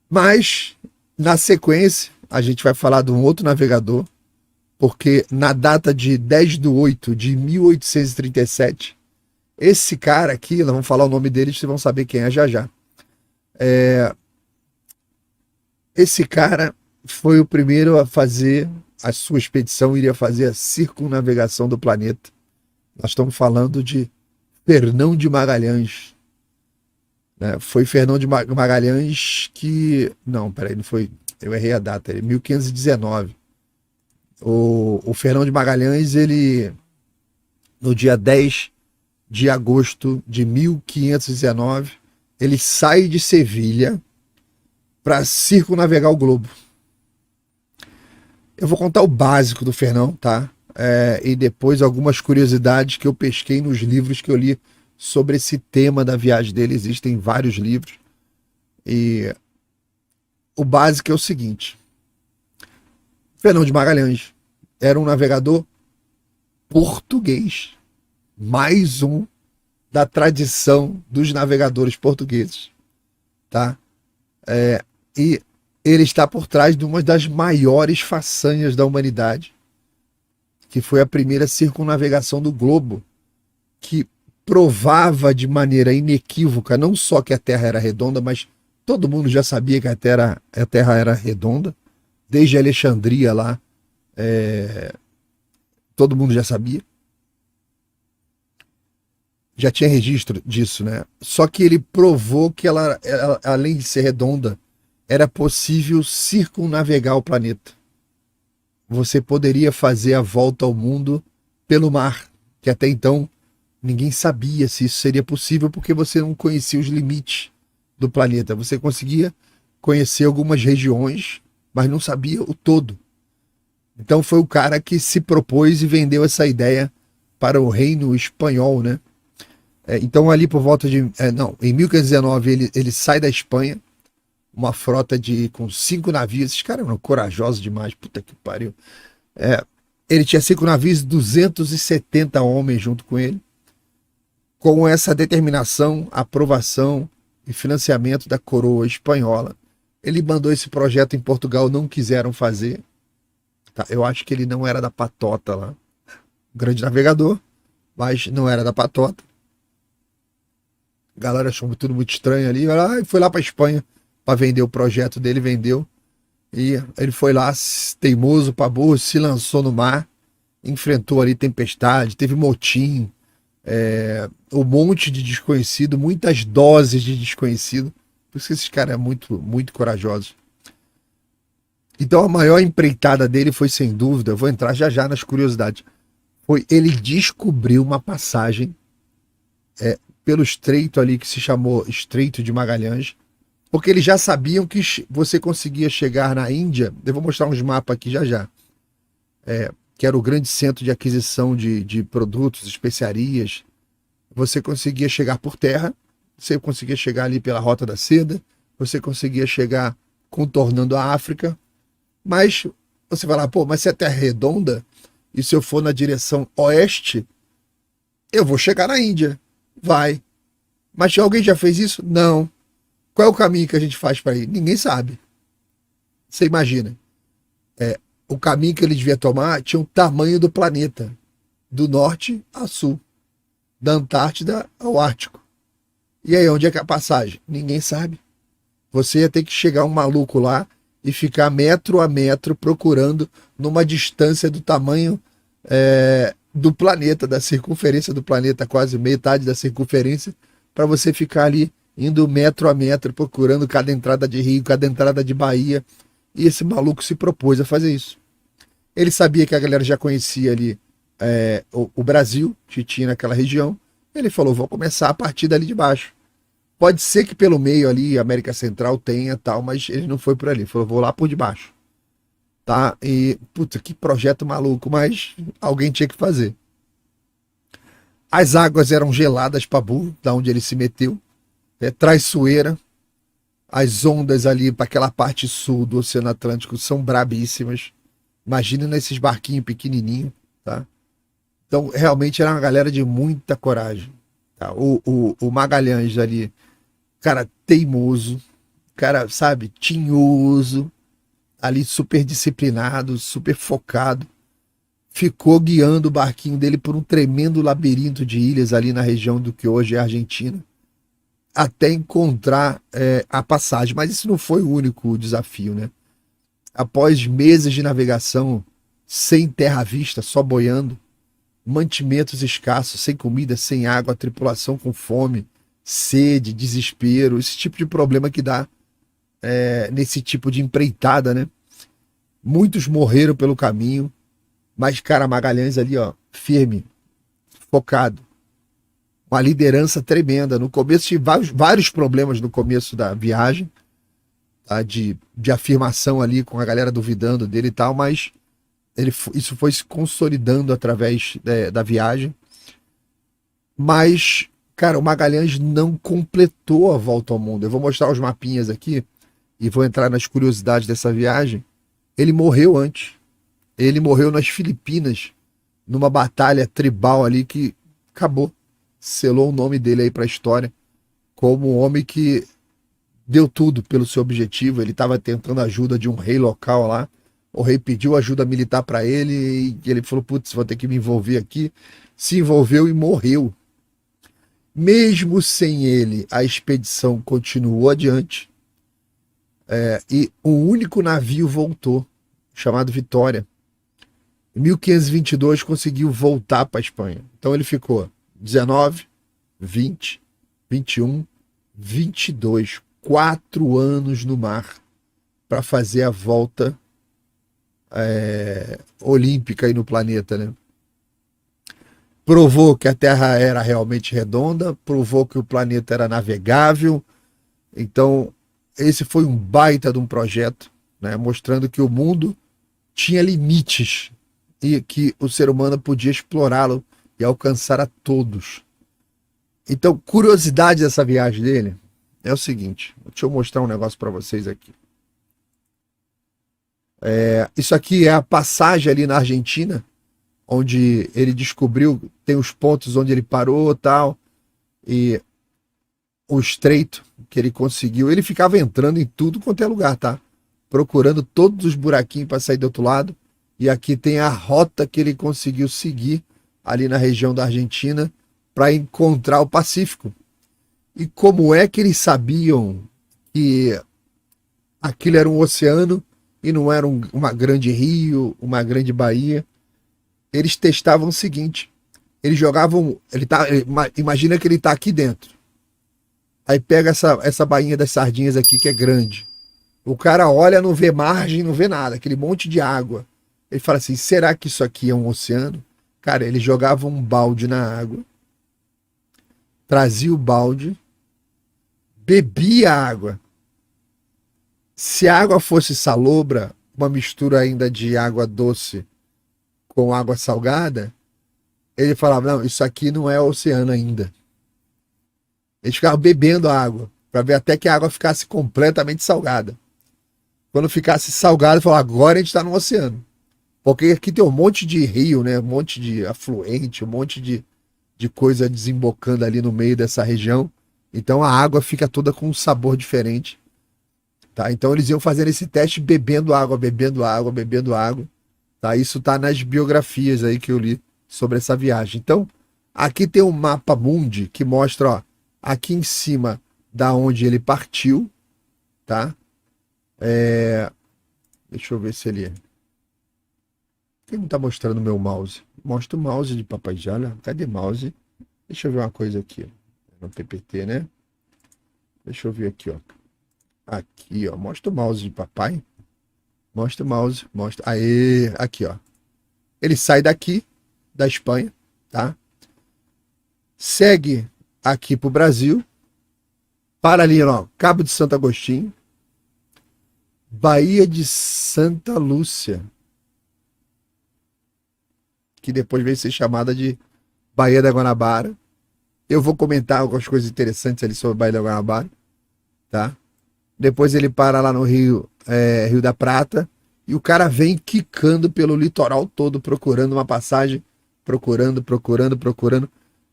Mas, na sequência, a gente vai falar de um outro navegador, porque na data de 10/8/1837, esse cara aqui, nós vamos falar o nome dele, vocês vão saber quem é já já. Esse cara foi o primeiro a fazer a sua expedição, iria fazer a circunnavegação do planeta. Nós estamos falando de Fernão de Magalhães. Né? Foi Fernão de Magalhães que. Não, peraí, não foi. Eu errei a data, ele 1519. O Fernão de Magalhães, ele, no dia 10 de agosto de 1519, ele sai de Sevilha para circunnavegar o globo. Eu vou contar o básico do Fernão, tá? E depois algumas curiosidades que eu pesquei nos livros que eu li sobre esse tema da viagem dele. Existem vários livros. E o básico é o seguinte: Fernão de Magalhães era um navegador português. Mais um da tradição dos navegadores portugueses. Tá? E ele está por trás de uma das maiores façanhas da humanidade, que foi a primeira circunnavegação do globo, que provava de maneira inequívoca não só que a Terra era redonda, mas todo mundo já sabia que a Terra era redonda, desde Alexandria lá, todo mundo já sabia. Já tinha registro disso, né? Só que ele provou que ela, além de ser redonda, era possível circunnavegar o planeta. Você poderia fazer a volta ao mundo pelo mar, que até então ninguém sabia se isso seria possível, porque você não conhecia os limites do planeta. Você conseguia conhecer algumas regiões, mas não sabia o todo. Então foi o cara que se propôs e vendeu essa ideia para o reino espanhol, né? Então ali por volta de... em 1519 ele sai da Espanha, uma frota com 5 navios. Esses caras eram corajosos demais, puta que pariu. Ele tinha 5 navios, 270 homens junto com ele. Com essa determinação, aprovação e financiamento da coroa espanhola, ele mandou esse projeto em Portugal, não quiseram fazer. Tá? Eu acho que ele não era da patota lá. Grande navegador, mas não era da patota. A galera achou tudo muito estranho ali. E foi lá para Espanha para vender o projeto dele, vendeu. E ele foi lá, teimoso, para burro, se lançou no mar, enfrentou ali tempestade, teve motim, um monte de desconhecido, muitas doses de desconhecido. Por isso que esses caras é muito, muito corajosos. Então a maior empreitada dele foi, sem dúvida, eu vou entrar já já nas curiosidades, foi ele descobriu uma passagem pelo estreito ali que se chamou Estreito de Magalhães, porque eles já sabiam que você conseguia chegar na Índia. Eu vou mostrar uns mapas aqui já já, que era o grande centro de aquisição de produtos, especiarias. Você conseguia chegar por terra, você conseguia chegar ali pela Rota da Seda, você conseguia chegar contornando a África, mas você vai lá, mas se a Terra é redonda, e se eu for na direção oeste, eu vou chegar na Índia. Vai. Mas alguém já fez isso? Não. Qual é o caminho que a gente faz para ir? Ninguém sabe. Você imagina. O caminho que ele devia tomar tinha o tamanho do planeta, do norte a sul, da Antártida ao Ártico. E aí, onde é que é a passagem? Ninguém sabe. Você ia ter que chegar um maluco lá e ficar metro a metro procurando numa distância do tamanho do planeta, da circunferência do planeta, quase metade da circunferência, para você ficar ali indo metro a metro, procurando cada entrada de rio, cada entrada de baía. E esse maluco se propôs a fazer isso. Ele sabia que a galera já conhecia ali o Brasil, que tinha naquela região. Ele falou, vou começar a partir dali de baixo. Pode ser que pelo meio ali, América Central tenha tal, mas ele não foi por ali. Ele falou, vou lá por debaixo. Tá? E, puta, que projeto maluco, mas alguém tinha que fazer. As águas eram geladas para burro, da onde ele se meteu. Traiçoeira. As ondas ali para aquela parte sul do Oceano Atlântico são brabíssimas. Imagina nesses barquinhos pequenininhos, tá? Então, realmente era uma galera de muita coragem. Tá? O Magalhães ali, cara, teimoso, cara, sabe, tinhoso, ali super disciplinado, super focado. Ficou guiando o barquinho dele por um tremendo labirinto de ilhas ali na região do que hoje é a Argentina, até encontrar a passagem. Mas isso não foi o único desafio, né? Após meses de navegação, sem terra à vista, só boiando, mantimentos escassos, sem comida, sem água, a tripulação com fome, sede, desespero, esse tipo de problema que dá nesse tipo de empreitada, né? Muitos morreram pelo caminho, mas, cara, Magalhães ali, ó, firme, focado, uma liderança tremenda. No começo tinha vários problemas no começo da viagem, tá? De afirmação ali, com a galera duvidando dele e tal, mas isso foi se consolidando através da viagem. Mas, cara, o Magalhães não completou a volta ao mundo. Eu vou mostrar os mapinhas aqui e vou entrar nas curiosidades dessa viagem. Ele morreu antes. Ele morreu nas Filipinas, numa batalha tribal ali que acabou. Selou o nome dele aí para a história como um homem que deu tudo pelo seu objetivo. Ele estava tentando a ajuda de um rei local lá. O rei pediu ajuda militar para ele e ele falou, putz, vou ter que me envolver aqui. Se envolveu e morreu. Mesmo sem ele, a expedição continuou adiante. E um único navio voltou, chamado Vitória. Em 1522 conseguiu voltar para a Espanha. Então ele ficou 19, 20, 21, 22, 4 anos no mar para fazer a volta olímpica aí no planeta, né? Provou que a Terra era realmente redonda, provou que o planeta era navegável. Então, esse foi um baita de um projeto, né? Mostrando que o mundo tinha limites e que o ser humano podia explorá-lo e alcançar a todos. Então, curiosidade dessa viagem dele é o seguinte, deixa eu mostrar um negócio para vocês aqui. Isso aqui é a passagem ali na Argentina, onde ele descobriu, tem os pontos onde ele parou tal, e o estreito que ele conseguiu, ele ficava entrando em tudo quanto é lugar, tá? Procurando todos os buraquinhos para sair do outro lado, e aqui tem a rota que ele conseguiu seguir ali na região da Argentina para encontrar o Pacífico. E como é que eles sabiam que aquilo era um oceano e não era uma grande rio, uma grande baía? Eles testavam o seguinte, eles jogavam, imagina que ele está aqui dentro, aí pega essa bainha das sardinhas aqui que é grande, o cara olha, não vê margem, não vê nada, aquele monte de água, ele fala assim, será que isso aqui é um oceano? Cara, ele jogava um balde na água, trazia o balde, bebia a água, se a água fosse salobra, uma mistura ainda de água doce com água salgada, ele falava, não, isso aqui não é oceano ainda. Eles ficavam bebendo a água, para ver até que a água ficasse completamente salgada. Quando ficasse salgada, falava, agora a gente está no oceano. Porque aqui tem um monte de rio, né? Um monte de afluente, um monte de coisa desembocando ali no meio dessa região. Então a água fica toda com um sabor diferente. Tá? Então eles iam fazendo esse teste bebendo água, bebendo água, bebendo água. Tá? Isso tá nas biografias aí que eu li sobre essa viagem. Então, aqui tem um mapa mundi que mostra, ó, aqui em cima da onde ele partiu, tá? Deixa eu ver se ele... Quem não tá mostrando o meu mouse? Mostra o mouse de Papai Jala. Cadê mouse? Deixa eu ver uma coisa aqui. No PPT, né? Deixa eu ver aqui, ó. Aqui, ó. Mostra o mouse de papai. Mostra o mouse. Mostra. Aê! Aqui, ó. Ele sai daqui, da Espanha, tá? Segue aqui pro Brasil. Para ali, ó. Cabo de Santo Agostinho. Baía de Santa Lúcia. Que depois veio ser chamada de Baía da Guanabara. Eu vou comentar algumas coisas interessantes ali sobre a Baía da Guanabara, tá? Depois ele para lá no Rio da Prata e o cara vem quicando pelo litoral todo, procurando uma passagem, procurando,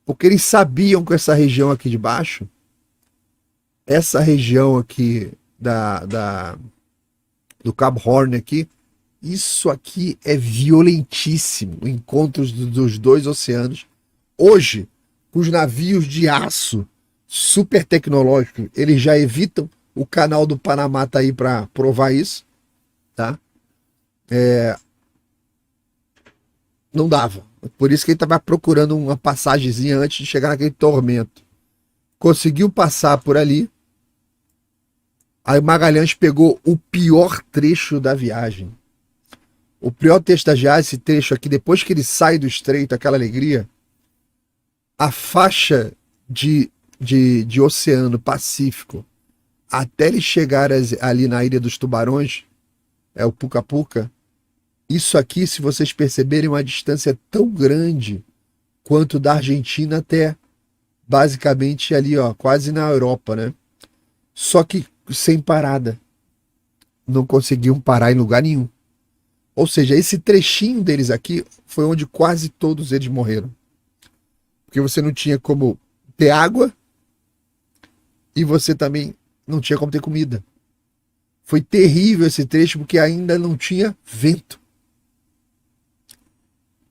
porque eles sabiam que essa região aqui de baixo, essa região aqui do Cabo Horn aqui. Isso aqui é violentíssimo. Encontros dos dois oceanos. Hoje, os navios de aço super tecnológicos, eles já evitam. O canal do Panamá tá aí para provar isso, tá? Não dava. Por isso que ele estava procurando uma passagemzinha antes de chegar naquele tormento. Conseguiu passar por ali. Aí Magalhães pegou o pior trecho da viagem. O pior trecho da viagem, esse trecho aqui, depois que ele sai do estreito, aquela alegria, a faixa de Oceano Pacífico, até ele chegar ali na Ilha dos Tubarões, é o Puca Puca, isso aqui, se vocês perceberem, é uma distância tão grande quanto da Argentina até basicamente ali, ó, quase na Europa, né? Só que sem parada. Não conseguiam parar em lugar nenhum. Ou seja, esse trechinho deles aqui foi onde quase todos eles morreram. Porque você não tinha como ter água e você também não tinha como ter comida. Foi terrível esse trecho porque ainda não tinha vento.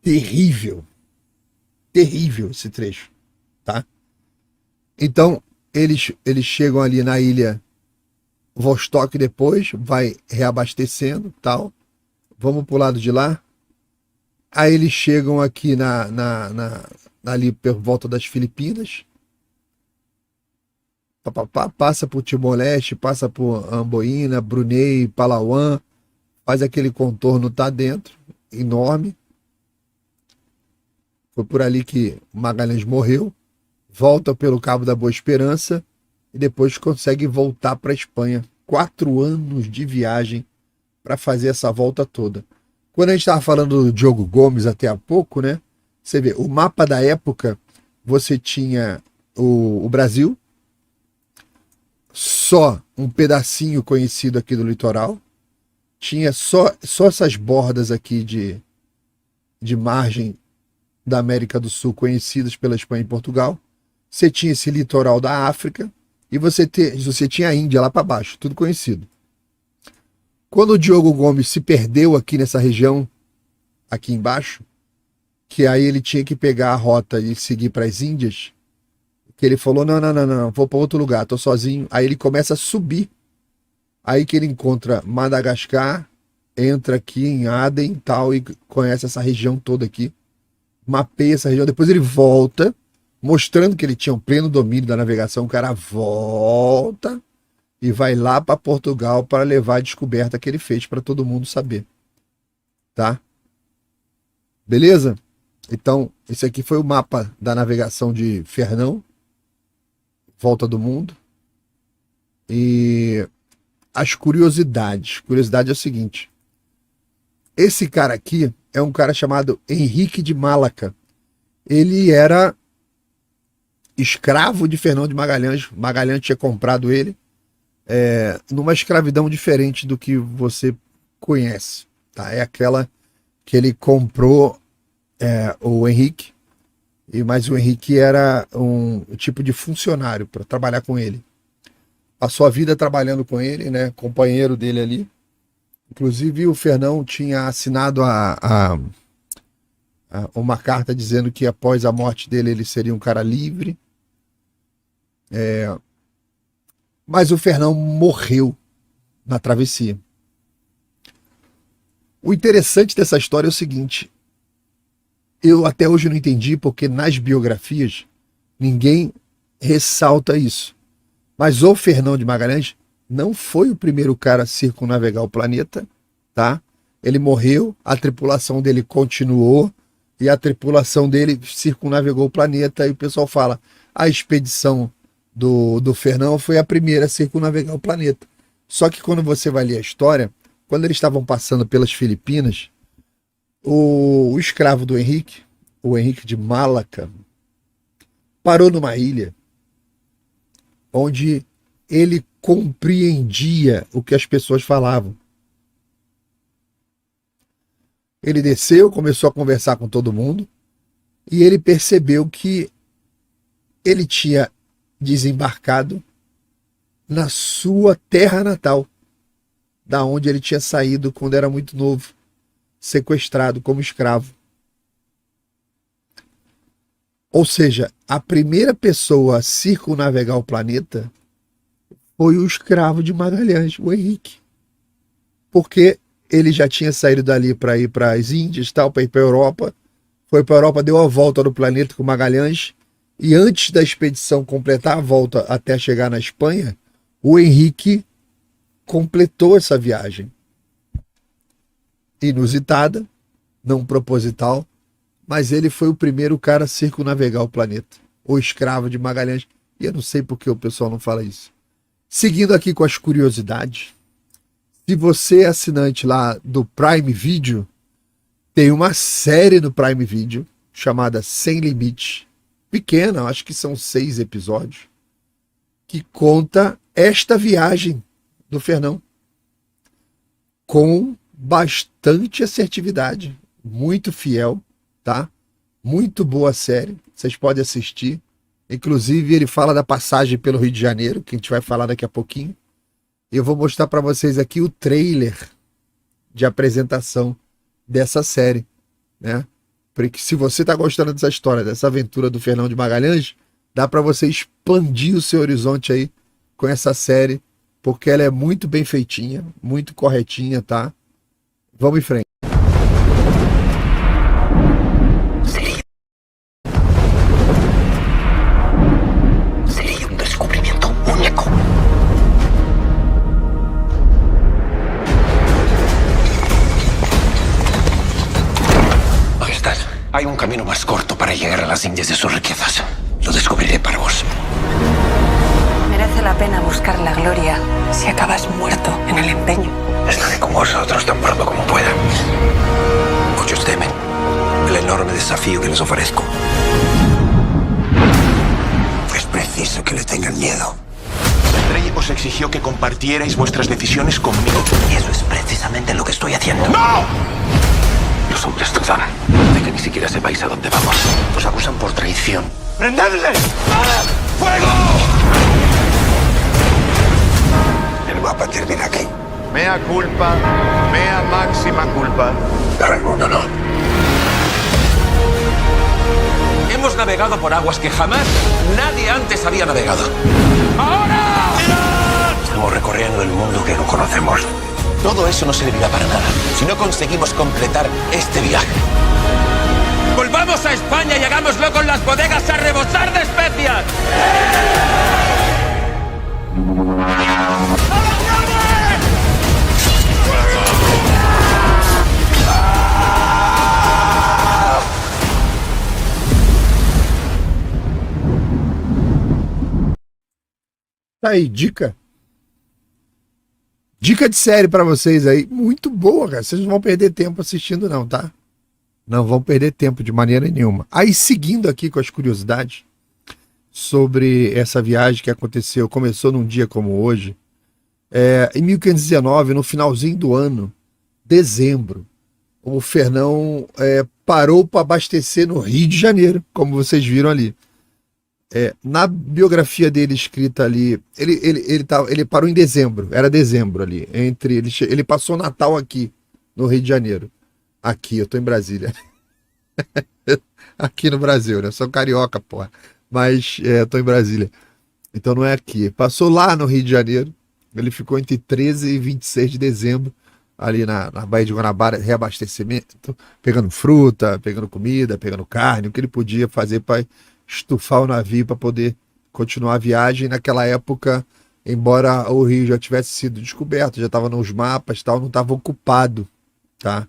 Terrível. Terrível esse trecho, tá? Então, eles chegam ali na ilha Vostok depois, vai reabastecendo, tal. Vamos pro lado de lá. Aí eles chegam aqui ali por volta das Filipinas. Passa por Timor-Leste, passa por Amboína, Brunei, Palawan, faz aquele contorno, tá dentro, enorme. Foi por ali que Magalhães morreu, volta pelo Cabo da Boa Esperança e depois consegue voltar para a Espanha. 4 anos de viagem para fazer essa volta toda. Quando a gente estava falando do Diogo Gomes até há pouco, né? Você vê, o mapa da época, você tinha o Brasil, só um pedacinho conhecido aqui do litoral, tinha só essas bordas aqui de margem da América do Sul conhecidas pela Espanha e Portugal. Você tinha esse litoral da África e você tinha a Índia lá para baixo, tudo conhecido. Quando o Diogo Gomes se perdeu aqui nessa região, aqui embaixo, que aí ele tinha que pegar a rota e seguir para as Índias, que ele falou, não, vou para outro lugar, tô sozinho. Aí ele começa a subir, aí que ele encontra Madagascar, entra aqui em Aden e tal, e conhece essa região toda aqui, mapeia essa região, depois ele volta, mostrando que ele tinha um pleno domínio da navegação, o cara volta e vai lá para Portugal para levar a descoberta que ele fez para todo mundo saber. Tá? Beleza? Então, esse aqui foi o mapa da navegação de Fernão, volta do mundo. E as curiosidades. Curiosidade é o seguinte. Esse cara aqui é um cara chamado Henrique de Malaca. Ele era escravo de Fernão de Magalhães. Magalhães tinha comprado ele numa escravidão diferente do que você conhece. Tá? É aquela que ele comprou o Henrique, mas o Henrique era um tipo de funcionário para trabalhar com ele. Passou a vida trabalhando com ele, né? Companheiro dele ali. Inclusive o Fernão tinha assinado uma carta dizendo que após a morte dele ele seria um cara livre. Mas o Fernão morreu na travessia. O interessante dessa história é o seguinte. Eu até hoje não entendi porque nas biografias ninguém ressalta isso. Mas o Fernão de Magalhães não foi o primeiro cara a circunnavegar o planeta, tá? Ele morreu, a tripulação dele continuou e a tripulação dele circunnavegou o planeta e o pessoal fala, a expedição do Fernão foi a primeira a circunnavegar o planeta. Só que quando você vai ler a história, quando eles estavam passando pelas Filipinas, o escravo do Henrique, o Henrique de Malaca, parou numa ilha onde ele compreendia o que as pessoas falavam. Ele desceu, começou a conversar com todo mundo e ele percebeu que ele tinha desembarcado na sua terra natal, da onde ele tinha saído quando era muito novo, sequestrado como escravo. Ou seja, a primeira pessoa a circunnavegar o planeta foi o escravo de Magalhães, o Henrique. Porque ele já tinha saído dali para ir para as Índias, tal, para ir para a Europa. Foi para a Europa, deu a volta no planeta com Magalhães. E antes da expedição completar a volta até chegar na Espanha, o Henrique completou essa viagem. Inusitada, não proposital, mas ele foi o primeiro cara a circunnavegar o planeta. O escravo de Magalhães. E eu não sei por que o pessoal não fala isso. Seguindo aqui com as curiosidades. Se você é assinante lá do Prime Video, tem uma série no Prime Video chamada Sem Limite. Pequena, acho que são 6 episódios. Que conta esta viagem do Fernão. Com bastante assertividade. Muito fiel, tá? Muito boa série. Vocês podem assistir. Inclusive, ele fala da passagem pelo Rio de Janeiro, que a gente vai falar daqui a pouquinho. Eu vou mostrar para vocês aqui o trailer de apresentação dessa série, né? Porque se você está gostando dessa história, dessa aventura do Fernão de Magalhães, dá para você expandir o seu horizonte aí com essa série, porque ela é muito bem feitinha, muito corretinha, tá? Vamos em frente. Sería un descubrimiento único. Ahí estás. Hay un camino más corto para llegar a las Indias de sus riquezas. Lo descubriré para vos. Merece la pena buscar la gloria si acabas muerto en el empeño. Estaré con vosotros tan pronto como pueda. Muchos temen el enorme desafío que les ofrezco. Es preciso que le tengan miedo. El rey os exigió que compartierais vuestras decisiones conmigo. Y eso es precisamente lo que estoy haciendo. ¡No! Los hombres dudan de que ni siquiera sepáis a dónde vamos. Os acusan por traición. ¡Prendedle! ¡Fuego! El mapa termina aquí. Mea culpa, mea máxima culpa. Pero el mundo no. Hemos navegado por aguas que jamás nadie antes había navegado. ¡Ahora! Estamos recorriendo el mundo que no conocemos. Todo eso no servirá para nada si no conseguimos completar este viaje. ¡Volvamos a España y hagámoslo con las bodegas a rebosar de especias! Tá aí, dica. Dica de série pra vocês aí. Muito boa, cara. Vocês não vão perder tempo assistindo não, tá? Não vão perder tempo de maneira nenhuma. Aí, seguindo aqui com as curiosidades sobre essa viagem que aconteceu, começou num dia como hoje, em 1519, no finalzinho do ano, dezembro, o Fernão parou para abastecer no Rio de Janeiro, como vocês viram ali. Na biografia dele escrita ali, ele parou em dezembro, era dezembro ali, ele passou o Natal aqui no Rio de Janeiro. Aqui, eu tô em Brasília. Aqui no Brasil, né? Eu sou carioca, porra. Mas eu tô em Brasília. Então não é aqui. Passou lá no Rio de Janeiro. Ele ficou entre 13 e 26 de dezembro, ali na Baía de Guanabara, reabastecimento, pegando fruta, pegando comida, pegando carne, o que ele podia fazer para estufar o navio para poder continuar a viagem. Naquela época, embora o Rio já tivesse sido descoberto, já estava nos mapas, tal, não estava ocupado, tá?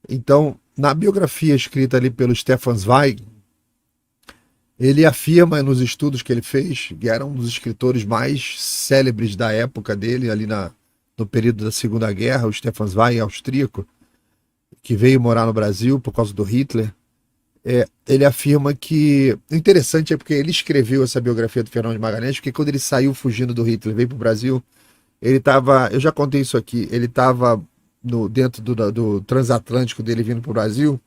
Então, na biografia escrita ali pelo Stefan Zweig, ele afirma nos estudos que ele fez, que era um dos escritores mais célebres da época dele, ali no período da Segunda Guerra, o Stefan Zweig, austríaco, que veio morar no Brasil por causa do Hitler. Ele afirma que... O interessante é porque ele escreveu essa biografia do Fernão de Magalhães, porque quando ele saiu fugindo do Hitler, veio para o Brasil, ele estava... Eu já contei isso aqui, ele estava dentro do transatlântico dele vindo para o Brasil,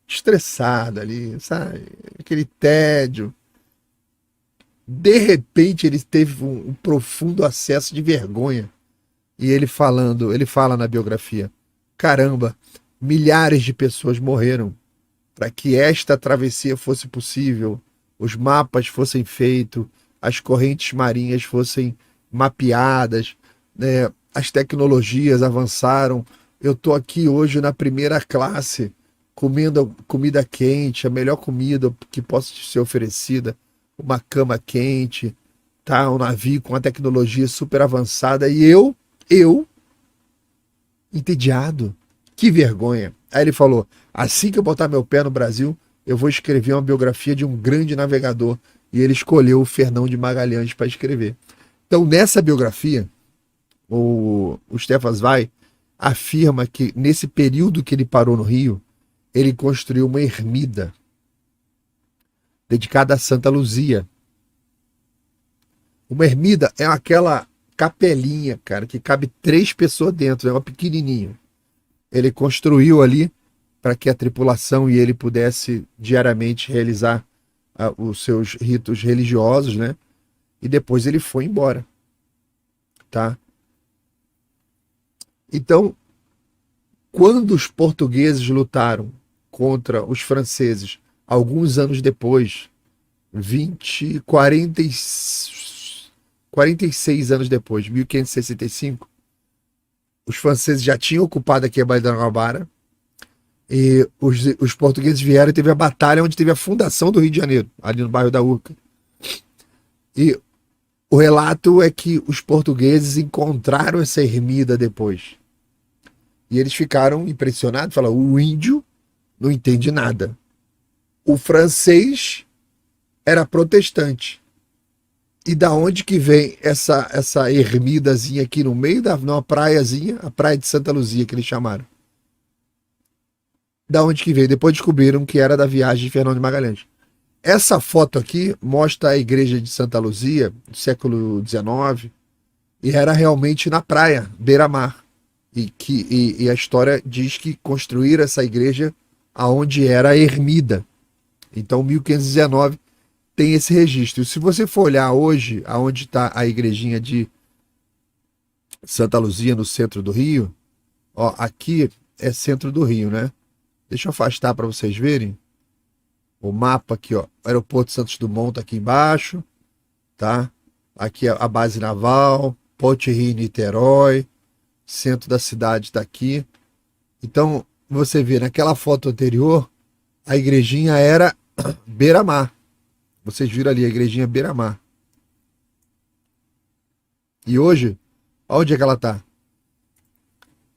estressado ali, sabe? Aquele tédio. De repente ele teve um profundo acesso de vergonha. E ele fala na biografia: caramba, milhares de pessoas morreram para que esta travessia fosse possível, os mapas fossem feitos, as correntes marinhas fossem mapeadas, né? As tecnologias avançaram. Eu estou aqui hoje na primeira classe, comendo comida quente, a melhor comida que possa te ser oferecida, uma cama quente, tá? Um navio com uma tecnologia super avançada, e eu, entediado. Que vergonha. Aí ele falou: assim que eu botar meu pé no Brasil, eu vou escrever uma biografia de um grande navegador. E ele escolheu o Fernão de Magalhães para escrever. Então, nessa biografia, o Stefan Zweig afirma que nesse período que ele parou no Rio, ele construiu uma ermida dedicada a Santa Luzia. Uma ermida é aquela capelinha, cara, que cabe 3 pessoas dentro, é uma pequenininho. Ele construiu ali para que a tripulação e ele pudesse diariamente realizar os seus ritos religiosos, né? E depois ele foi embora, tá? Então, quando os portugueses lutaram contra os franceses, alguns anos depois, 46 anos depois, 1565, os franceses já tinham ocupado aqui a Baía da Guanabara, e os portugueses vieram e teve a batalha onde teve a fundação do Rio de Janeiro, ali no bairro da Urca. E o relato é que os portugueses encontraram essa ermida depois. E eles ficaram impressionados, falaram: o índio não entende nada. O francês era protestante. E da onde que vem essa ermidazinha aqui no meio numa praiazinha, a praia de Santa Luzia, que eles chamaram? Da onde que veio? Depois descobriram que era da viagem de Fernão de Magalhães. Essa foto aqui mostra a igreja de Santa Luzia, do século XIX, e era realmente na praia, beira-mar. E a história diz que construíram essa igreja aonde era a ermida. Então, 1519 tem esse registro. E se você for olhar hoje, aonde está a igrejinha de Santa Luzia, no centro do Rio, ó, aqui é centro do Rio, né? Deixa eu afastar para vocês verem o mapa aqui, ó. Aeroporto Santos Dumont tá aqui embaixo, tá? Aqui a base naval, Ponte Rio-Niterói, centro da cidade está aqui. Então, você vê, naquela foto anterior, a igrejinha era beira-mar. Vocês viram ali a igrejinha beira-mar. E hoje, onde é que ela tá?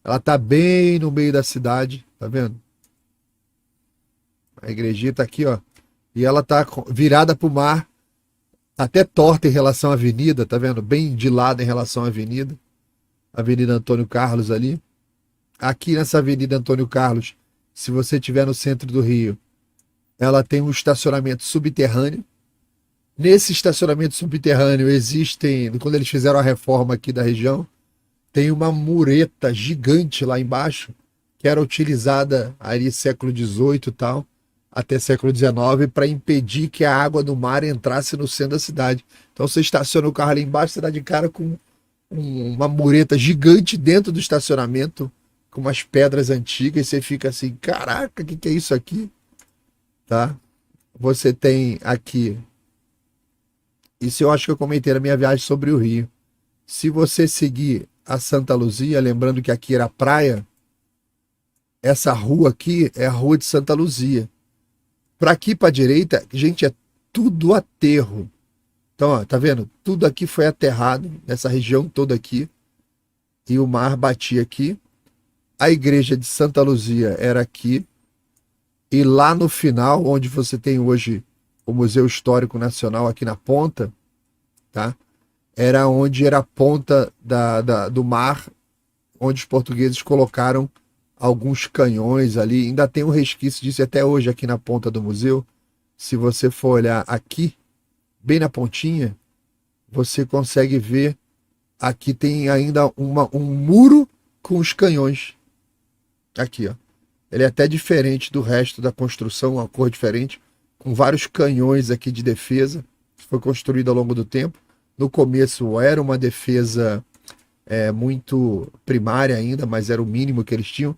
Ela tá bem no meio da cidade, tá vendo? A igrejinha tá aqui, ó. E ela tá virada pro mar, até torta em relação à avenida, tá vendo? Bem de lado em relação à avenida. Avenida Antônio Carlos ali. Aqui nessa Avenida Antônio Carlos, se você estiver no centro do Rio, ela tem um estacionamento subterrâneo. Nesse estacionamento subterrâneo existem, quando eles fizeram a reforma aqui da região, tem uma mureta gigante lá embaixo, que era utilizada ali século XVIII e tal, até século XIX, para impedir que a água do mar entrasse no centro da cidade. Então você estaciona o carro ali embaixo, você dá de cara com uma mureta gigante dentro do estacionamento, com umas pedras antigas, e você fica assim: caraca, o que é isso aqui? Tá? Você tem aqui, isso eu acho que eu comentei na minha viagem sobre o Rio. Se você seguir a Santa Luzia, lembrando que aqui era praia, essa rua aqui é a rua de Santa Luzia. Para aqui para a direita, gente, é tudo aterro. Então, ó, tá vendo? Tudo aqui foi aterrado, nessa região toda aqui. E o mar batia aqui. A igreja de Santa Luzia era aqui. E lá no final, onde você tem hoje o Museu Histórico Nacional, aqui na ponta, tá? Era onde era a ponta do mar, onde os portugueses colocaram alguns canhões ali. Ainda tem um resquício disso até hoje aqui na ponta do museu. Se você for olhar aqui, bem na pontinha, você consegue ver, aqui tem ainda um muro com os canhões. Aqui, ó. Ele é até diferente do resto da construção, uma cor diferente, com vários canhões aqui de defesa. foi construído ao longo do tempo. No começo era uma defesa muito primária ainda, mas era o mínimo que eles tinham.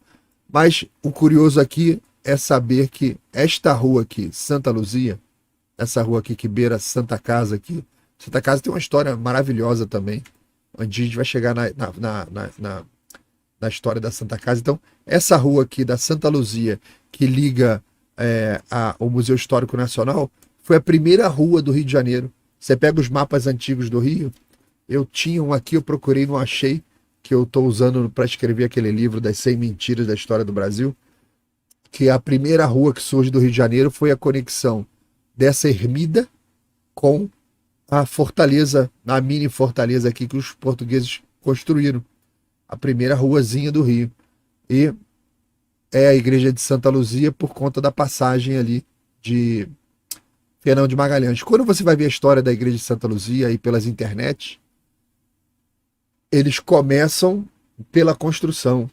Mas o curioso aqui é saber que esta rua aqui, Santa Luzia, essa rua aqui que beira Santa Casa aqui, Santa Casa tem uma história maravilhosa também, onde a gente vai chegar na história da Santa Casa. Então, essa rua aqui da Santa Luzia, que liga ao Museu Histórico Nacional, foi a primeira rua do Rio de Janeiro. Você pega os mapas antigos do Rio, eu tinha um aqui, eu procurei, não achei, que eu estou usando para escrever aquele livro das 100 mentiras da história do Brasil, que a primeira rua que surge do Rio de Janeiro foi a conexão dessa ermida com a fortaleza, a mini fortaleza aqui que os portugueses construíram. A primeira ruazinha do Rio. E é a igreja de Santa Luzia por conta da passagem ali de Fernão de Magalhães. Quando você vai ver a história da igreja de Santa Luzia aí pelas internet, eles começam pela construção.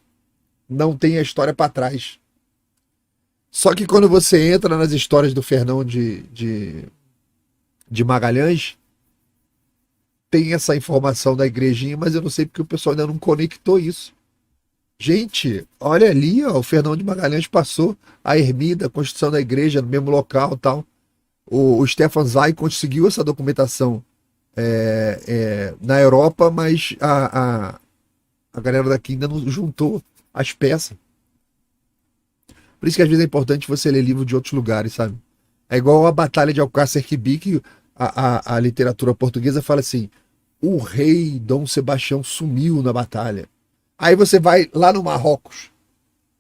Não tem a história para trás. Só que quando você entra nas histórias do Fernão de Magalhães, tem essa informação da igrejinha, mas eu não sei porque o pessoal ainda não conectou isso. Gente, olha ali, ó, o Fernão de Magalhães passou a ermida, a construção da igreja no mesmo local, tal. O Stefan Zweig conseguiu essa documentação na Europa, mas a galera daqui ainda não juntou as peças. Por isso que às vezes é importante você ler livro de outros lugares, sabe? É igual a Batalha de Alcácer Quibir, que a literatura portuguesa fala assim: o rei Dom Sebastião sumiu na batalha. Aí você vai lá no Marrocos,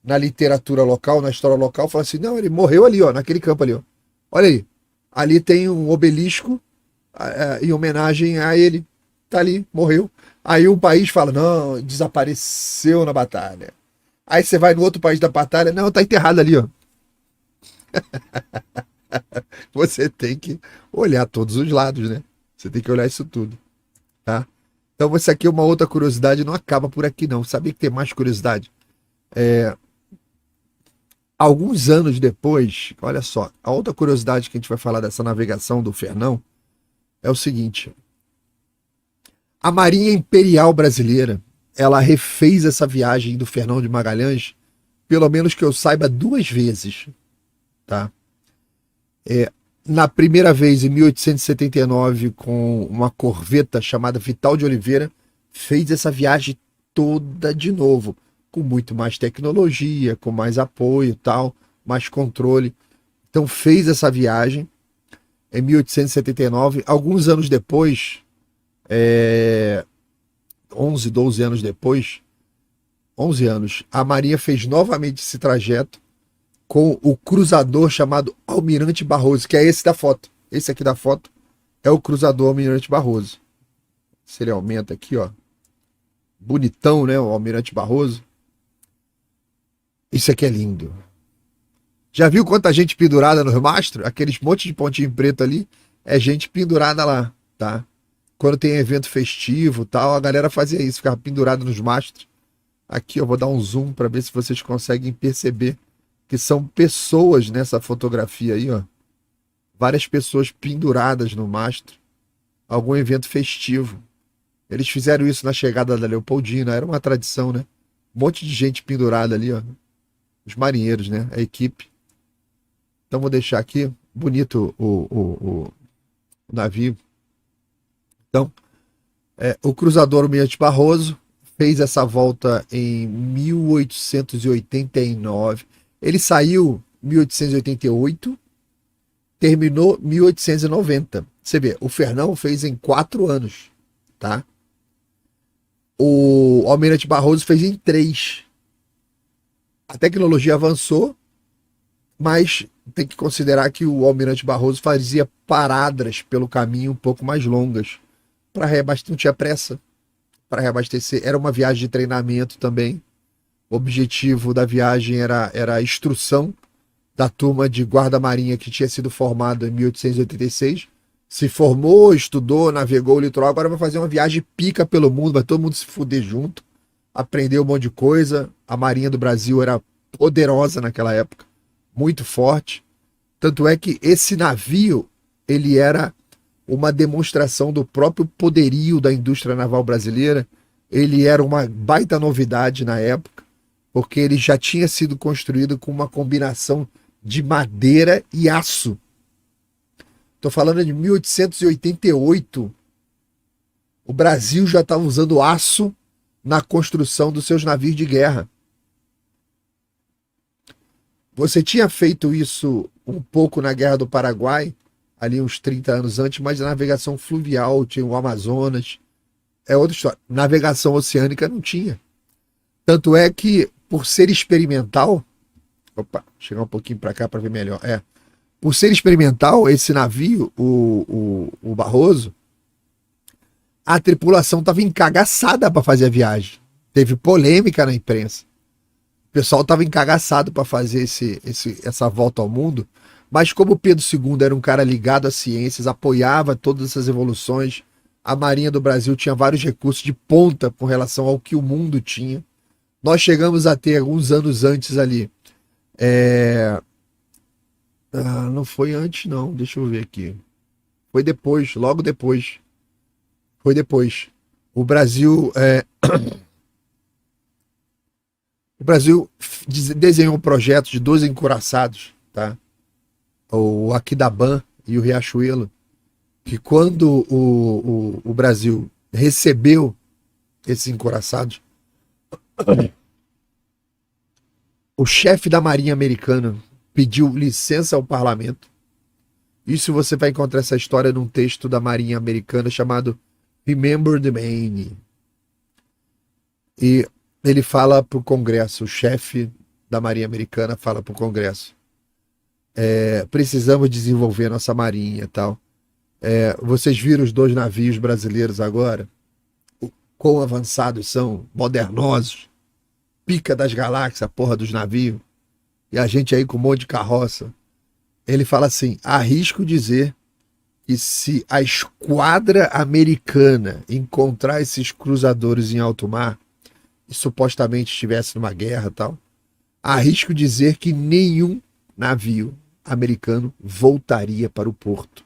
na literatura local, na história local, fala assim: não, ele morreu ali, ó, naquele campo ali, ó. Olha aí, ali tem um obelisco em homenagem a ele. Tá ali, morreu. Aí um país fala: não, desapareceu na batalha. Aí você vai no outro país da batalha: não, tá enterrado ali, ó. Você tem que olhar todos os lados, né? Você tem que olhar isso tudo, tá? Então, essa aqui é uma outra curiosidade, não acaba por aqui não. Sabia que tem mais curiosidade? Alguns anos depois, olha só, a outra curiosidade que a gente vai falar dessa navegação do Fernão é o seguinte: a Marinha Imperial Brasileira, ela refez essa viagem do Fernão de Magalhães, pelo menos que eu saiba, 2 vezes, tá? Na primeira vez, em 1879, com uma corveta chamada Vital de Oliveira, fez essa viagem toda de novo, com muito mais tecnologia, com mais apoio, tal, mais controle. Então fez essa viagem em 1879. Alguns anos depois, 11, 12 anos depois, 11 anos, a Marinha fez novamente esse trajeto com o cruzador chamado Almirante Barroso, que é esse da foto. Esse aqui da foto é o cruzador Almirante Barroso. Se ele aumenta aqui, ó. Bonitão, né? O Almirante Barroso. Isso aqui é lindo. Já viu quanta gente pendurada no mastro? Aqueles monte de pontinho preto ali é gente pendurada lá, tá? Quando tem evento festivo, tal, a galera fazia isso, ficava pendurada nos mastros. Aqui eu vou dar um zoom para ver se vocês conseguem perceber que são pessoas nessa fotografia aí, ó. Várias pessoas penduradas no mastro. Algum evento festivo. Eles fizeram isso na chegada da Leopoldina, era uma tradição, né? Um monte de gente pendurada ali, ó. Os marinheiros, né? A equipe. Então vou deixar aqui. Bonito o navio. Então, o cruzador Almirante Barroso fez essa volta em 1889. Ele saiu em 1888, terminou em 1890. Você vê, o Fernão fez em 4 anos, tá? O Almirante Barroso fez em 3. A tecnologia avançou, mas tem que considerar que o Almirante Barroso fazia paradas pelo caminho um pouco mais longas. Para reabastecer, não tinha pressa para reabastecer. Era uma viagem de treinamento também. O objetivo da viagem era a instrução da turma de guarda-marinha que tinha sido formada em 1886. Se formou, estudou, navegou o litoral, agora vai fazer uma viagem pica pelo mundo, vai todo mundo se fuder junto, aprender um monte de coisa. A Marinha do Brasil era poderosa naquela época, muito forte. Tanto é que esse navio, ele era uma demonstração do próprio poderio da indústria naval brasileira. Ele era uma baita novidade na época, porque ele já tinha sido construído com uma combinação de madeira e aço. Estou falando de 1888. O Brasil já estava usando aço na construção dos seus navios de guerra. Você tinha feito isso um pouco na Guerra do Paraguai, ali uns 30 anos antes, mas a navegação fluvial, tinha o Amazonas, é outra história. Navegação oceânica não tinha. Tanto é que, por ser experimental, chegar um pouquinho para cá para ver melhor, por ser experimental, esse navio, o Barroso, a tripulação estava encagaçada para fazer a viagem. Teve polêmica na imprensa. O pessoal estava encagaçado para fazer essa volta ao mundo, mas como Pedro II era um cara ligado às ciências, apoiava todas essas evoluções, a Marinha do Brasil tinha vários recursos de ponta com relação ao que o mundo tinha. Nós chegamos a ter, alguns anos antes ali, não foi antes não, deixa eu ver aqui. Foi depois, logo depois. Foi depois. O Brasil desenhou um projeto de 2 encouraçados, tá? O Aquidauã e o Riachuelo, que quando o Brasil recebeu esses encouraçados, o chefe da Marinha Americana pediu licença ao parlamento. Isso você vai encontrar essa história num texto da Marinha Americana chamado Remember the Maine. E ele fala para o Congresso, o chefe da Marinha Americana fala para o Congresso: precisamos desenvolver nossa marinha e tal. Vocês viram os 2 navios brasileiros agora? Quão avançados são, modernosos, pica das galáxias, a porra dos navios, e a gente aí com um monte de carroça. Ele fala assim: arrisco dizer que se a esquadra americana encontrar esses cruzadores em alto mar, e supostamente estivesse numa guerra e tal, arrisco dizer que nenhum navio americano voltaria para o porto.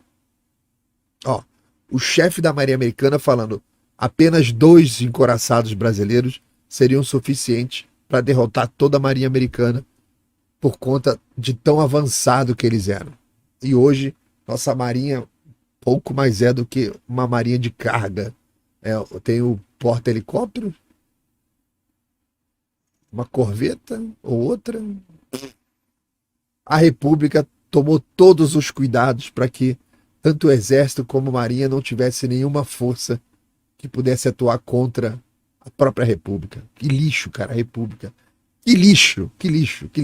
O chefe da Marinha Americana falando: apenas 2 encouraçados brasileiros seriam suficientes para derrotar toda a Marinha Americana, por conta de tão avançado que eles eram. E hoje, nossa marinha pouco mais do que uma marinha de carga. Tem o porta-helicóptero, uma corveta ou outra. A República tomou todos os cuidados para que tanto o Exército como a Marinha não tivesse nenhuma força que pudesse atuar contra a própria República. Que lixo, cara, a República. Que lixo.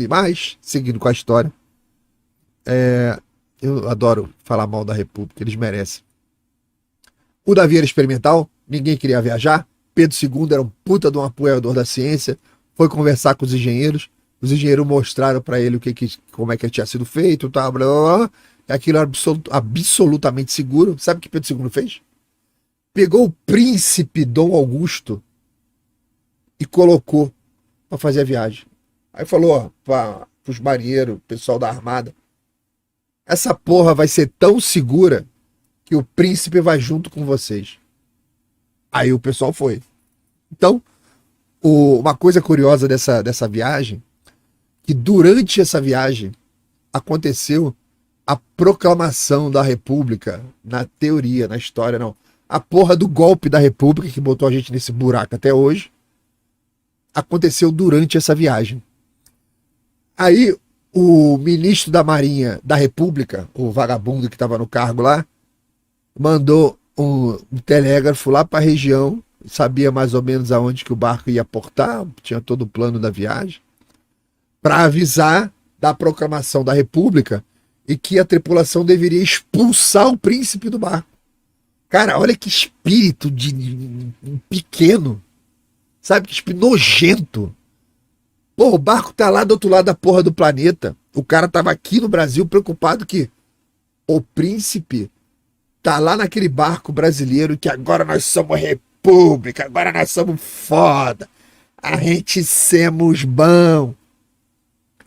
Mas, seguindo com a história, eu adoro falar mal da República, eles merecem. O navio era experimental, ninguém queria viajar. Pedro II era um puta de um apoiador da ciência, foi conversar com os engenheiros mostraram para ele como é que tinha sido feito, blá, blá, blá. Aquilo era absolutamente seguro. Sabe o que Pedro II fez? Pegou o príncipe Dom Augusto e colocou para fazer a viagem. Aí falou para os marinheiros, pessoal da armada: essa porra vai ser tão segura que o príncipe vai junto com vocês. Aí o pessoal foi. Então, uma coisa curiosa dessa viagem, que durante essa viagem aconteceu a proclamação da República, na teoria, na história não. A porra do golpe da República que botou a gente nesse buraco até hoje aconteceu durante essa viagem. Aí o ministro da Marinha da República, o vagabundo que estava no cargo lá, mandou um telégrafo lá para a região, sabia mais ou menos aonde que o barco ia portar, tinha todo o plano da viagem, para avisar da proclamação da República e que a tripulação deveria expulsar o príncipe do barco. Cara, olha que espírito de pequeno, sabe, que espírito nojento. Pô, o barco tá lá do outro lado da porra do planeta. O cara tava aqui no Brasil preocupado que o príncipe tá lá naquele barco brasileiro que agora nós somos república, agora nós somos foda, a gente somos bom.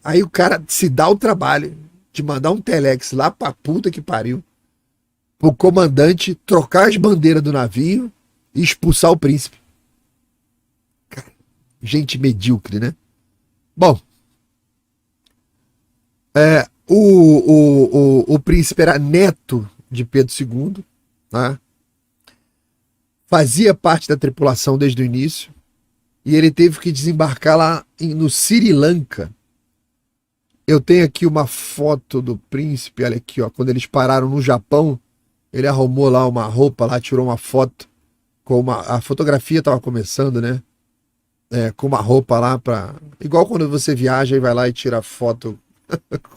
Aí o cara se dá o trabalho de mandar um telex lá pra puta que pariu pro comandante trocar as bandeiras do navio e expulsar o príncipe. Cara, gente medíocre, né? Bom, o príncipe era neto de Pedro II, tá? Fazia parte da tripulação desde o início, e ele teve que desembarcar lá no Sri Lanka. Eu tenho aqui uma foto do príncipe, olha aqui, ó, quando eles pararam no Japão, ele arrumou lá uma roupa, lá tirou uma foto, a fotografia estava começando, né? Com uma roupa lá igual quando você viaja e vai lá e tira foto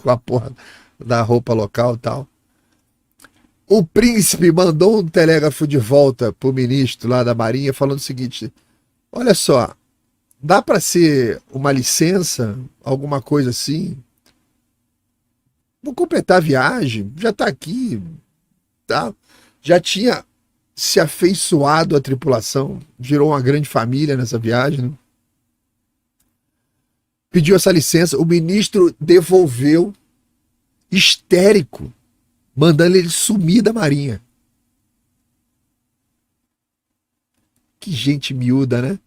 com a porra da roupa local e tal. O príncipe mandou um telégrafo de volta pro ministro lá da Marinha falando o seguinte: olha só, dá para ser uma licença, alguma coisa assim? Vou completar a viagem, já tá aqui, tá? Já tinha se afeiçoado à tripulação, virou uma grande família nessa viagem, né? Pediu essa licença, o ministro devolveu, histérico, mandando ele sumir da Marinha. Que gente miúda, né?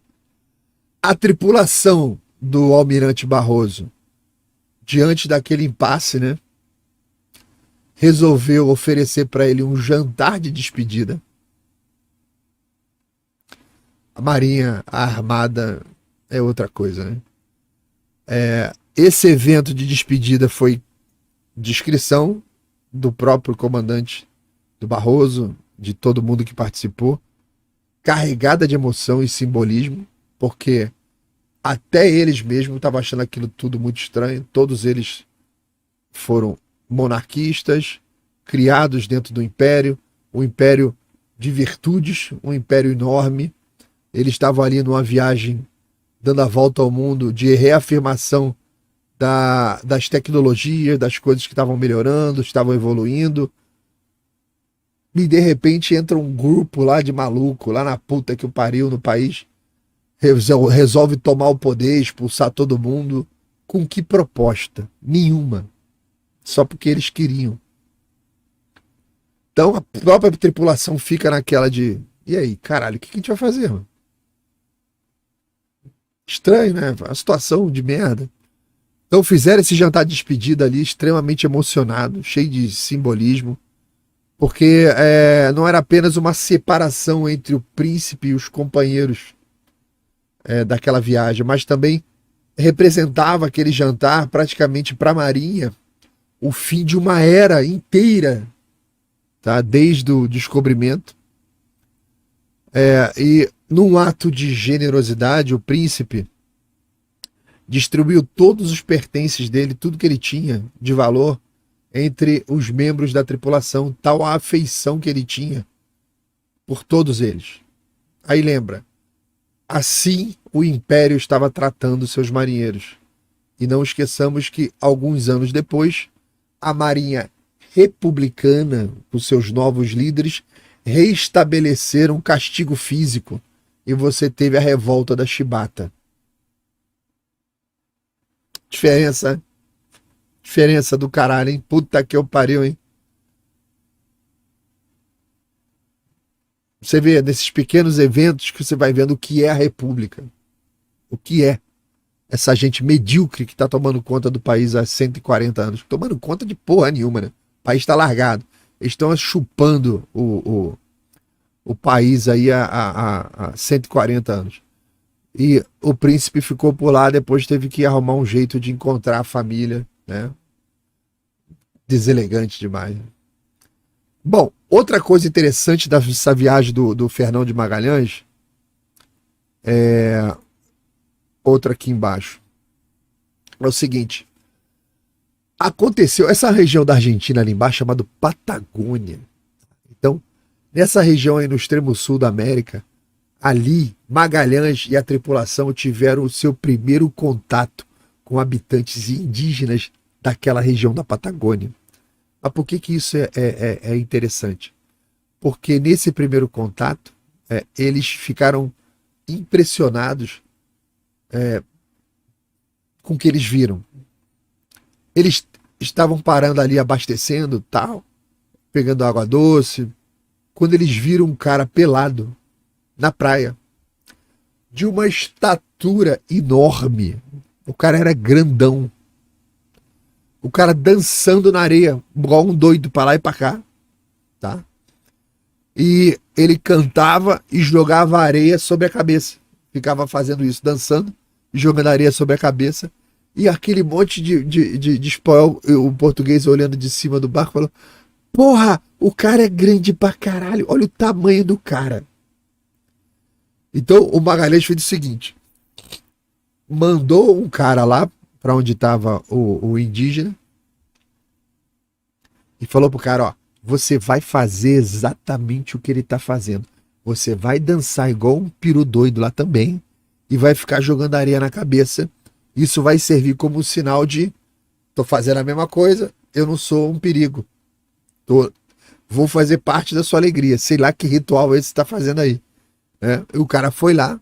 A tripulação do almirante Barroso, diante daquele impasse, né, resolveu oferecer para ele um jantar de despedida. A Marinha, a Armada é outra coisa, né? Esse evento de despedida foi discrição do próprio comandante do Barroso, de todo mundo que participou, carregada de emoção e simbolismo, porque até eles mesmos estavam achando aquilo tudo muito estranho. Todos eles foram monarquistas, criados dentro do império, um império de virtudes, um império enorme. Eles estavam ali numa viagem, dando a volta ao mundo, de reafirmação das tecnologias, das coisas que estavam melhorando, estavam evoluindo. E de repente entra um grupo lá de maluco, lá na puta que o pariu no país, resolve tomar o poder, expulsar todo mundo. Com que proposta? Nenhuma. Só porque eles queriam. Então a própria tripulação fica naquela de: e aí, caralho, o que a gente vai fazer, mano? Estranho, né? Uma situação de merda. Então fizeram esse jantar de despedida ali, extremamente emocionado, cheio de simbolismo, porque não era apenas uma separação entre o príncipe e os companheiros daquela viagem, mas também representava aquele jantar praticamente para a Marinha o fim de uma era inteira, tá? Desde o descobrimento. E num ato de generosidade, o príncipe distribuiu todos os pertences dele, tudo que ele tinha de valor, entre os membros da tripulação, tal a afeição que ele tinha por todos eles. Aí lembra, assim o Império estava tratando seus marinheiros. E não esqueçamos que, alguns anos depois, a Marinha Republicana, os seus novos líderes, reestabeleceram castigo físico. E você teve a revolta da Chibata. Diferença do caralho, hein? Puta que eu pariu, hein? Você vê nesses pequenos eventos que você vai vendo o que é a República. O que é essa gente medíocre que tá tomando conta do país há 140 anos. Tomando conta de porra nenhuma, né? O país tá largado. Eles estão chupando o país aí há 140 anos. E o príncipe ficou por lá, depois teve que arrumar um jeito de encontrar a família, né? Deselegante demais. Bom, outra coisa interessante dessa viagem do Fernão de Magalhães outra aqui embaixo. É o seguinte. Aconteceu, essa região da Argentina ali embaixo, chamada Patagônia. Então, nessa região aí no extremo sul da América, ali, Magalhães e a tripulação tiveram o seu primeiro contato com habitantes indígenas daquela região da Patagônia. Mas por que isso é interessante? Porque nesse primeiro contato, eles ficaram impressionados com o que eles viram. Eles estavam parando ali, abastecendo, tal, pegando água doce, quando eles viram um cara pelado na praia, de uma estatura enorme. O cara era grandão. O cara dançando na areia, igual um doido pra lá e pra cá, tá? E ele cantava e jogava areia sobre a cabeça. Ficava fazendo isso, dançando e jogando areia sobre a cabeça. E aquele monte de espanhol, o português olhando de cima do barco, falou: porra, o cara é grande pra caralho, olha o tamanho do cara. Então o Magalhães fez o seguinte: mandou um cara lá para onde estava o indígena e falou pro cara: ó, você vai fazer exatamente o que ele tá fazendo. Você vai dançar igual um peru doido lá também e vai ficar jogando areia na cabeça. Isso vai servir como um sinal de: tô fazendo a mesma coisa, eu não sou um perigo. Vou fazer parte da sua alegria. Sei lá que ritual esse você tá fazendo aí. E o cara foi lá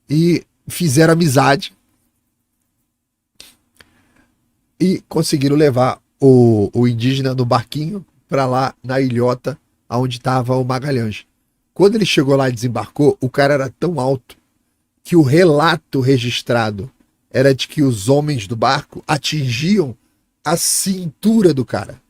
e fizeram amizade e conseguiram levar o indígena no barquinho para lá na ilhota onde estava o Magalhães. Quando ele chegou lá e desembarcou, o cara era tão alto que o relato registrado era de que os homens do barco atingiam a cintura do cara.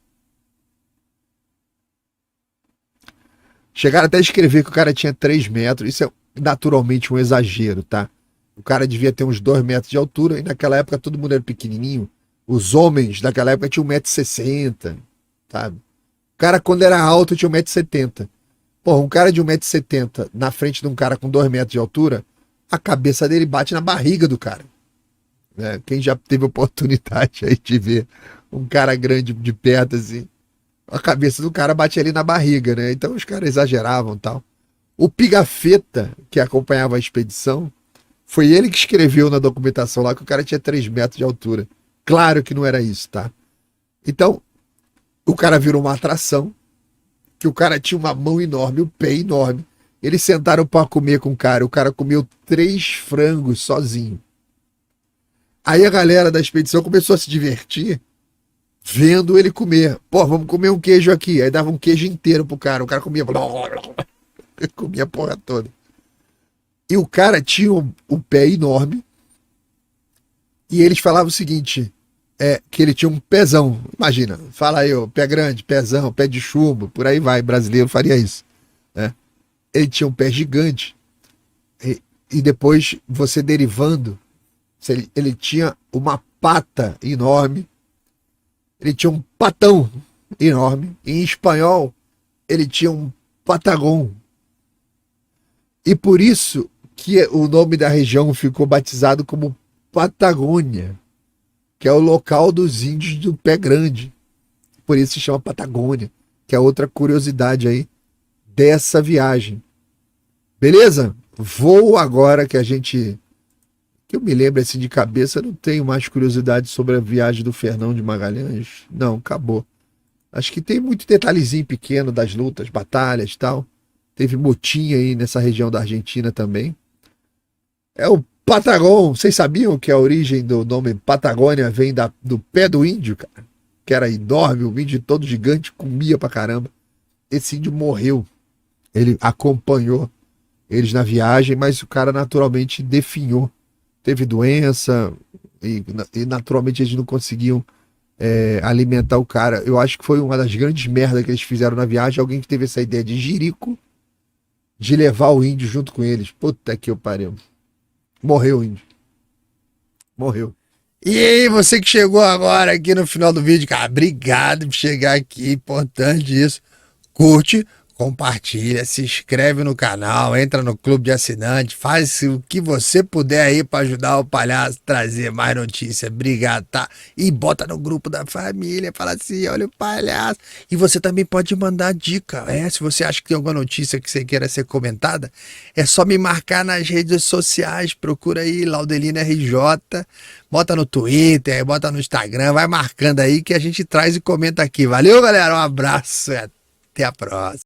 Chegaram até a escrever que o cara tinha 3 metros. Isso é naturalmente um exagero, tá? O cara devia ter uns 2 metros de altura e naquela época todo mundo era pequenininho. Os homens daquela época tinham 1,60 m, sabe? O cara, quando era alto, tinha 1,70 m. Porra, um cara de 1,70 m na frente de um cara com 2 metros de altura, a cabeça dele bate na barriga do cara. Quem já teve oportunidade aí de ver um cara grande de perto assim, a cabeça do cara bate ali na barriga, né? Então os caras exageravam e tal. O Pigafetta, que acompanhava a expedição, foi ele que escreveu na documentação lá que o cara tinha 3 metros de altura. Claro que não era isso, tá? Então, o cara virou uma atração, que o cara tinha uma mão enorme, um pé enorme. Eles sentaram para comer com o cara comeu 3 frangos sozinho. Aí a galera da expedição começou a se divertir vendo ele comer. Pô, vamos comer um queijo aqui. Aí dava um queijo inteiro pro cara. O cara comia. Comia a porra toda. E o cara tinha um pé enorme. E eles falavam o seguinte: que ele tinha um pezão. Imagina, fala aí, ó, pé grande, pezão, pé de chumbo, por aí vai. Brasileiro faria isso. Ele tinha um pé gigante. E depois, você derivando, ele tinha uma pata enorme. Ele tinha um patão enorme. Em espanhol, ele tinha um patagão. E por isso que o nome da região ficou batizado como Patagônia, que é o local dos índios do pé grande. Por isso se chama Patagônia, que é outra curiosidade aí dessa viagem. Beleza? Vou agora que eu me lembro assim de cabeça, não tenho mais curiosidade sobre a viagem do Fernão de Magalhães. Não, acabou. Acho que tem muito detalhezinho pequeno das lutas, batalhas e tal. Teve motim aí nessa região da Argentina também. É o Patagão. Vocês sabiam que a origem do nome Patagônia vem do pé do índio, cara? Que era enorme, um índio todo gigante, comia pra caramba. Esse índio morreu. Ele acompanhou eles na viagem, mas o cara naturalmente definhou. Teve doença e naturalmente eles não conseguiam alimentar o cara. Eu acho que foi uma das grandes merdas que eles fizeram na viagem. Alguém que teve essa ideia de jirico, de levar o índio junto com eles. Puta que eu pariu. Morreu o índio. Morreu. E aí, você que chegou agora aqui no final do vídeo, cara, obrigado por chegar aqui. Importante isso. Curte, compartilha, se inscreve no canal, entra no clube de assinantes, faz o que você puder aí para ajudar o Palhaço a trazer mais notícia. Obrigado, tá? E bota no grupo da família, fala assim, olha o Palhaço. E você também pode mandar dica, se você acha que tem alguma notícia que você queira ser comentada, é só me marcar nas redes sociais, procura aí Laudelino RJ, bota no Twitter, bota no Instagram, vai marcando aí que a gente traz e comenta aqui. Valeu, galera, um abraço e até a próxima.